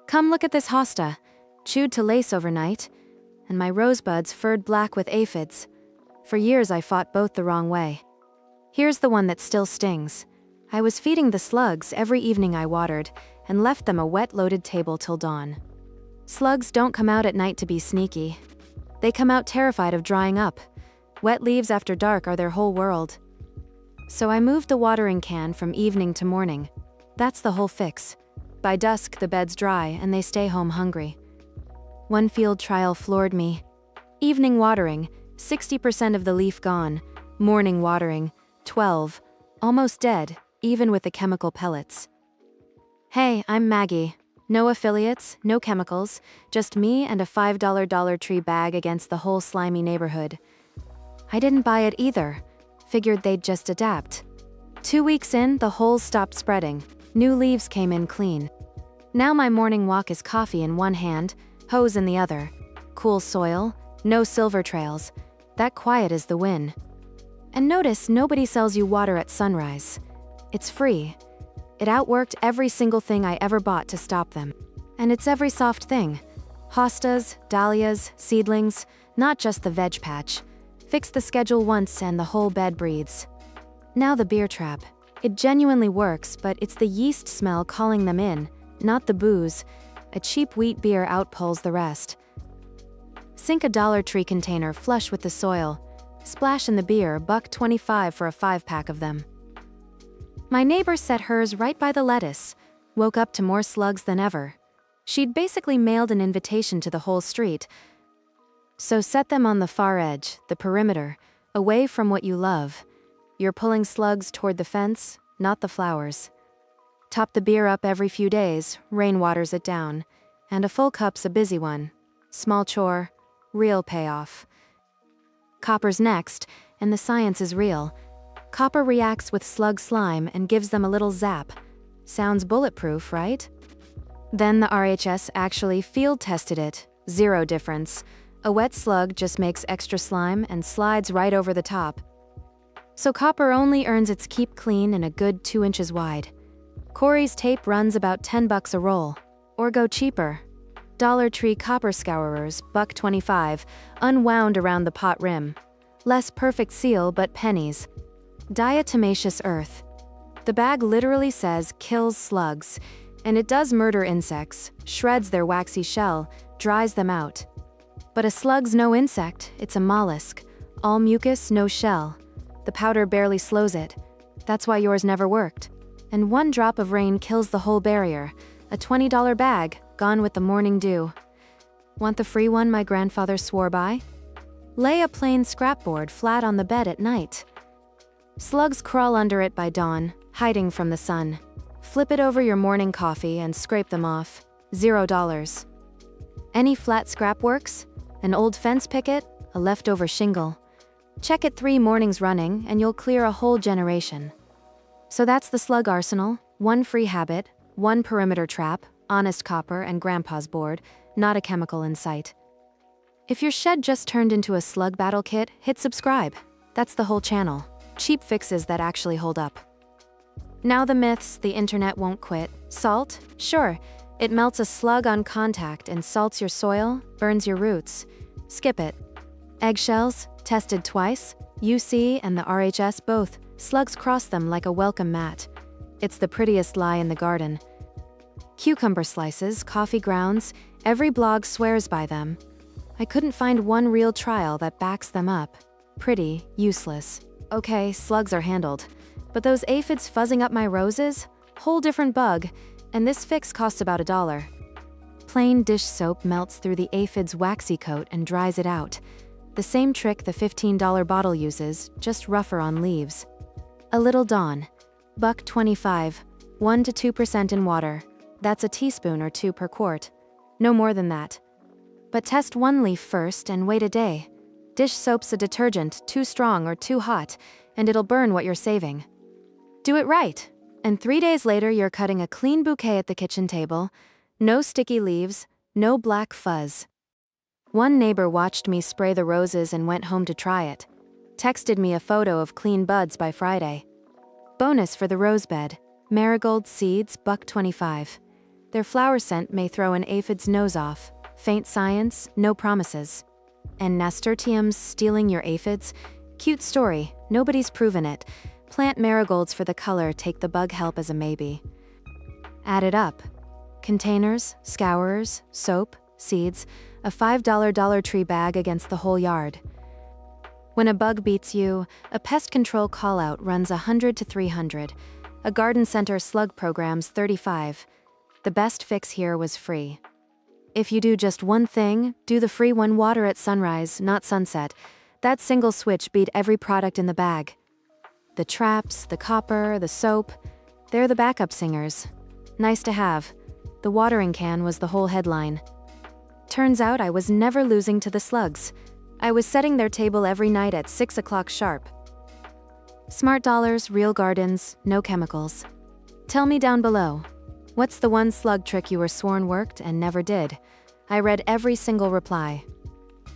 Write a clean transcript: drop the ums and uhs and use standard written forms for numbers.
Come look at this hosta, chewed to lace overnight, and my rosebuds furred black with aphids. For years I fought both the wrong way. Here's the one that still stings. I was feeding the slugs every evening I watered, and left them a wet-loaded table till dawn. Slugs don't come out at night to be sneaky. They come out terrified of drying up. Wet leaves after dark are their whole world. So I moved the watering can from evening to morning. That's the whole fix. By dusk, the beds dry and they stay home hungry. One field trial floored me. Evening watering, 60% of the leaf gone. Morning watering, 12. Almost dead, even with the chemical pellets. Hey, I'm Maggie. No affiliates, no chemicals, just me and a $5 Dollar Tree bag against the whole slimy neighborhood. I didn't buy it either. Figured they'd just adapt. 2 weeks in, the holes stopped spreading. New leaves came in clean. Now my morning walk is coffee in one hand, hose in the other. Cool soil, no silver trails. That quiet is the win. And notice nobody sells you water at sunrise. It's free. It outworked every single thing I ever bought to stop them. And it's every soft thing. Hostas, dahlias, seedlings, not just the veg patch. Fix the schedule once and the whole bed breathes. Now the beer trap. It genuinely works, but it's the yeast smell calling them in, not the booze. A cheap wheat beer outpulls the rest. Sink a Dollar Tree container flush with the soil. Splash in the beer, $1.25 for a 5-pack of them. My neighbor set hers right by the lettuce. Woke up to more slugs than ever. She'd basically mailed an invitation to the whole street. So set them on the far edge, the perimeter, away from what you love. You're pulling slugs toward the fence, not the flowers. Top the beer up every few days, rain waters it down. And a full cup's a busy one. Small chore, real payoff. Copper's next, and the science is real. Copper reacts with slug slime and gives them a little zap. Sounds bulletproof, right? Then the RHS actually field tested it. 0 difference. A wet slug just makes extra slime and slides right over the top. So copper only earns its keep clean in a good 2 inches wide. Corey's tape runs about $10 a roll. Or go cheaper. Dollar Tree copper scourers, $1.25, unwound around the pot rim. Less perfect seal, but pennies. Diatomaceous earth. The bag literally says kills slugs, and it does murder insects, shreds their waxy shell, dries them out. But a slug's no insect, it's a mollusk. All mucus, no shell. The powder barely slows it. That's why yours never worked. And 1 drop of rain kills the whole barrier. A $20 bag, gone with the morning dew. Want the free one my grandfather swore by? Lay a plain scrapboard flat on the bed at night. Slugs crawl under it by dawn, hiding from the sun. Flip it over your morning coffee and scrape them off. $0. Any flat scrap works? An old fence picket? A leftover shingle? Check it 3 mornings running and you'll clear a whole generation. So that's the slug arsenal. 1 free habit, 1 perimeter trap, honest copper and grandpa's board, not a chemical in sight. If your shed just turned into a slug battle kit, hit subscribe. That's the whole channel. Cheap fixes that actually hold up. Now the myths, the internet won't quit. Salt? Sure. It melts a slug on contact and salts your soil, burns your roots. Skip it. Eggshells? Tested twice. UC and the RHS both. Slugs cross them like a welcome mat. It's the prettiest lie in the garden. Cucumber slices, coffee grounds, every blog swears by them. I couldn't find one real trial that backs them up. Pretty, useless. Okay, slugs are handled. But those aphids fuzzing up my roses? Whole different bug, and this fix costs about $1. Plain dish soap melts through the aphid's waxy coat and dries it out. The same trick the $15 bottle uses, just rougher on leaves. A little Dawn. $1.25. 1 to 2% in water. That's a teaspoon or 2 per quart. No more than that. But test 1 leaf first and wait a day. Dish soap's a detergent, too strong or too hot, and it'll burn what you're saving. Do it right, and 3 days later you're cutting a clean bouquet at the kitchen table. No sticky leaves, no black fuzz. One neighbor watched me spray the roses and went home to try it. Texted me a photo of clean buds by Friday. Bonus for the rose bed. Marigold seeds, $1.25. Their flower scent may throw an aphid's nose off. Faint science, no promises. And nasturtiums stealing your aphids? Cute story, nobody's proven it. Plant marigolds for the color, take the bug help as a maybe. Add it up. Containers, scourers, soap, seeds, a $5 Dollar Tree bag against the whole yard. When a bug beats you, a pest control callout runs 100 to 300. A garden center slug program's 35. The best fix here was free. If you do just one thing, do the free one: water at sunrise, not sunset. That single switch beat every product in the bag. The traps, the copper, the soap, they're the backup singers. Nice to have. The watering can was the whole headline. Turns out I was never losing to the slugs. I was setting their table every night at 6 o'clock sharp. Smart dollars, real gardens, no chemicals. Tell me down below. What's the one slug trick you were sworn worked and never did? I read every single reply.